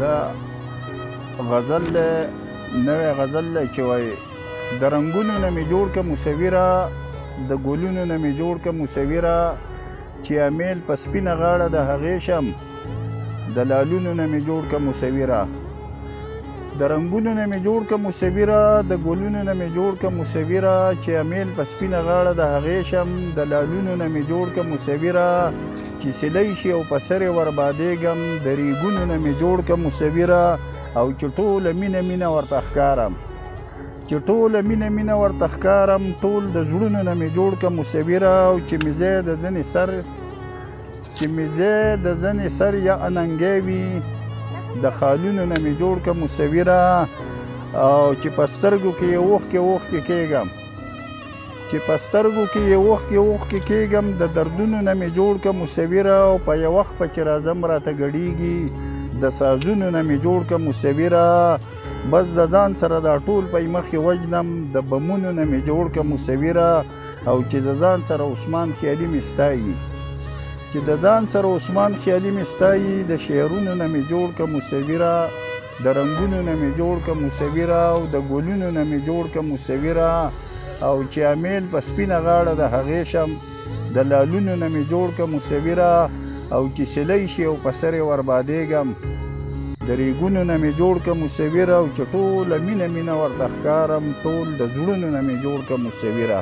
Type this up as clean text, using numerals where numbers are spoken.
دا غزل دی، نوی غزل دی چې وایي د رنګونو نه مې جوړ که مصوره، د ګلونو نه مې جوړ که مصوره، چې امیل په سپینه غاړه د هغې شم، د لالونو نه مې جوړ که مصوره. د رنګونو نه مې جوړ که مصوره، د ګلونو نه مې جوړ که مصوره، چې امیل په سپینه غاړه د هغې شم، د لالونو نه مې جوړ که مصوره، چې سلی شي او په سر یې وربادېږم، د ریګونو نه مې جوړ که مصوره، او چې ټوله مینه مینه ورته ښکارم، چې ټوله مینه مینه ورته ښکارم، ټول د زړونو نه مې جوړ که مصوره، او چې مې ځای د ځنې سر، چې مې ځای د ځنې سر یا اننګی وي، د خالونو نه مې جوړ که مصوره، او چې په سترګو کې یې اوښکې اوښکې کېږم، چې په سترګو کې یې اوښکې اوښکې کېږم، د دردونو نه مې جوړ که مصوره، او په یو وخت په چې راځم راته ګډېږي، د سازونو نه مې جوړ که مصوره، بس د ځان سره دا ټول پی مخې وجنم، د بمونو نه مې جوړ که مصوره، او چې د ځان سره عثمان خیالي مې ستایي، چې د ځان سره عثمان خیالي مې ستایي، د شعرونو نه مې جوړ که مصوره، د رنګونو نه مې جوړ که مصوره، او د ګلونو نه مې جوړ که مصوره، او چې امیل په سپینه غاړه د هغې شم، د لالونو نه مې جوړ که مصوره، او چې سلی شي او په سر یې وربادېږم، د ریګونو نه مې جوړ که مصوره، او چې ټوله مینه مینه ورته ښکارم، ټول د زړونو نه مې جوړ که مصوره.